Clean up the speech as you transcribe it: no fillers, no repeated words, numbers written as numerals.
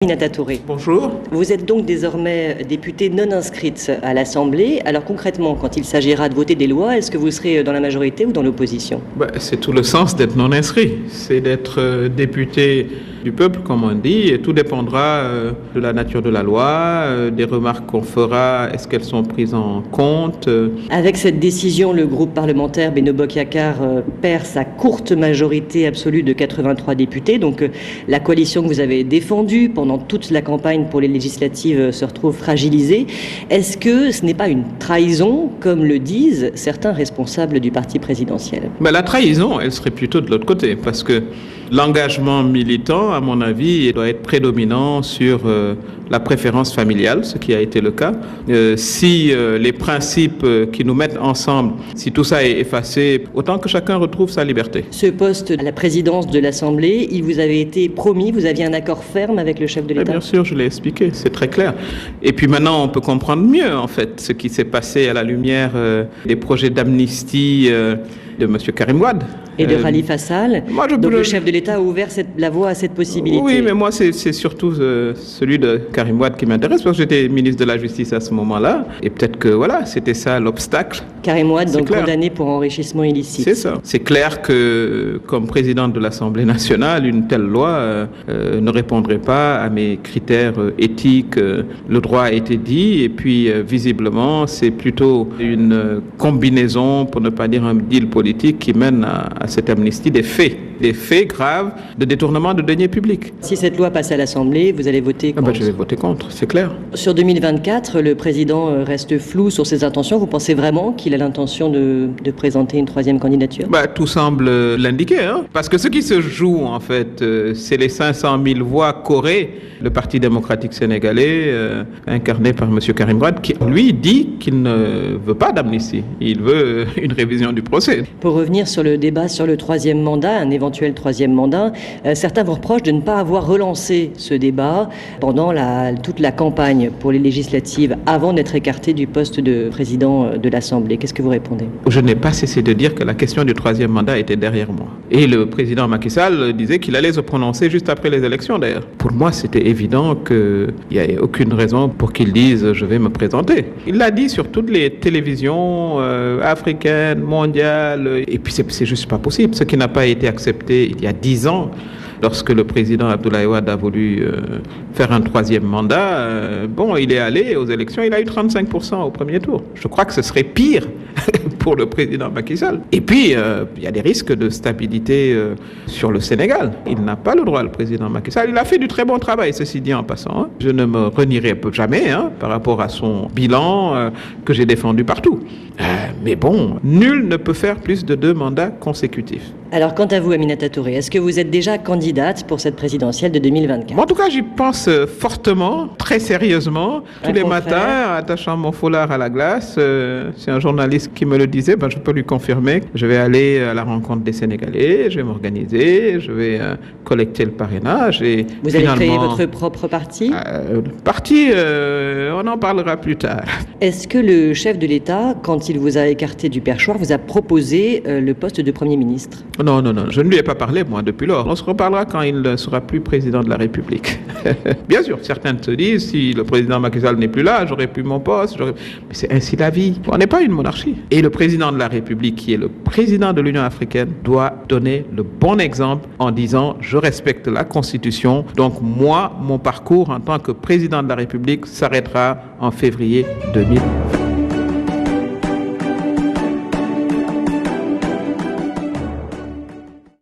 Aminata Touré. Bonjour. Vous êtes donc désormais députée non inscrite à l'Assemblée. Alors concrètement, quand il s'agira de voter des lois, est-ce que vous serez dans la majorité ou dans l'opposition ? C'est tout le sens d'être non inscrit. C'est d'être député du peuple, comme on dit, et tout dépendra de la nature de la loi, des remarques qu'on fera, est-ce qu'elles sont prises en compte. Avec cette décision, le groupe parlementaire Benno Bokk Yakaar perd sa courte majorité absolue de 83 députés. Donc la coalition que vous avez défendue pendant toute la campagne pour les législatives se retrouve fragilisée. Est-ce que ce n'est pas une trahison, comme le disent certains responsables du parti présidentiel ? La trahison, elle serait plutôt de l'autre côté, parce que l'engagement militant, à mon avis, doit être prédominant sur la préférence familiale, ce qui a été le cas. Si les principes qui nous mettent ensemble, si tout ça est effacé, autant que chacun retrouve sa liberté. Ce poste à la présidence de l'Assemblée, il vous avait été promis, vous aviez un accord ferme avec le chef de l'État ? Bien sûr, je l'ai expliqué, c'est très clair. Et puis maintenant, on peut comprendre mieux, en fait, ce qui s'est passé à la lumière des projets d'amnistie de M. Karim Wade. Et de Khalifa Sall. Donc le chef de l'État a ouvert la voie à cette possibilité. Oui, mais moi, c'est surtout celui de Karim Wade qui m'intéresse, parce que j'étais ministre de la Justice à ce moment-là. Et peut-être que, voilà, c'était ça l'obstacle. Karim Wade, donc condamné pour enrichissement illicite. C'est ça. C'est clair que, comme président de l'Assemblée nationale, une telle loi ne répondrait pas à mes critères éthiques. Le droit a été dit, et puis, visiblement, c'est plutôt une combinaison, pour ne pas dire un deal politique, qui mène à cette amnistie des faits graves de détournement de deniers publics. Si cette loi passe à l'Assemblée, vous allez voter contre ? Je vais voter contre, c'est clair. Sur 2024, le président reste flou sur ses intentions. Vous pensez vraiment qu'il a l'intention de présenter une troisième candidature ? Tout semble l'indiquer, parce que ce qui se joue, en fait, c'est les 500 000 voix qu'aurait le Parti démocratique sénégalais, incarné par M. Karim Wade, qui, lui, dit qu'il ne veut pas d'amnistie. Il veut une révision du procès. Pour revenir sur le débat sur le troisième mandat, un éventuel troisième mandat, certains vous reprochent de ne pas avoir relancé ce débat pendant toute la campagne pour les législatives, avant d'être écarté du poste de président de l'Assemblée. Qu'est-ce que vous répondez ? Je n'ai pas cessé de dire que la question du troisième mandat était derrière moi. Et le président Macky Sall disait qu'il allait se prononcer juste après les élections, d'ailleurs. Pour moi, c'était évident qu'il n'y avait aucune raison pour qu'il dise « je vais me présenter ». Il l'a dit sur toutes les télévisions africaines, mondiales, et puis c'est juste pas possible. Ce qui n'a pas été accepté il y a 10 ans, lorsque le président Abdoulaye Wade a voulu faire un troisième mandat, il est allé aux élections, il a eu 35% au premier tour. Je crois que ce serait pire pour le président Macky Sall. Et puis, il y a des risques de stabilité sur le Sénégal. Il n'a pas le droit, le président Macky Sall. Il a fait du très bon travail, ceci dit en passant. Je ne me renierai jamais par rapport à son bilan que j'ai défendu partout. Mais nul ne peut faire plus de 2 mandats consécutifs. Alors, quant à vous, Aminata Touré, est-ce que vous êtes déjà candidate pour cette présidentielle de 2024 ? En tout cas, j'y pense fortement, très sérieusement, tous les matins, attachant mon foulard à la glace. C'est un journaliste qui me le disait, je peux lui confirmer. Je vais aller à la rencontre des Sénégalais, je vais m'organiser, je vais collecter le parrainage. Et vous allez créer votre propre parti ? Parti, on en parlera plus tard. Est-ce que le chef de l'État, quand il vous a écarté du perchoir, vous a proposé le poste de Premier ministre ? Non, je ne lui ai pas parlé, moi, depuis lors. On se reparlera quand il ne sera plus président de la République. Bien sûr, certains se disent, si le président Macky Sall n'est plus là, j'aurais plus mon poste. Mais c'est ainsi la vie. On n'est pas une monarchie. Et le président de la République, qui est le président de l'Union africaine, doit donner le bon exemple en disant, je respecte la Constitution. Donc moi, mon parcours en tant que président de la République s'arrêtera en février 2024.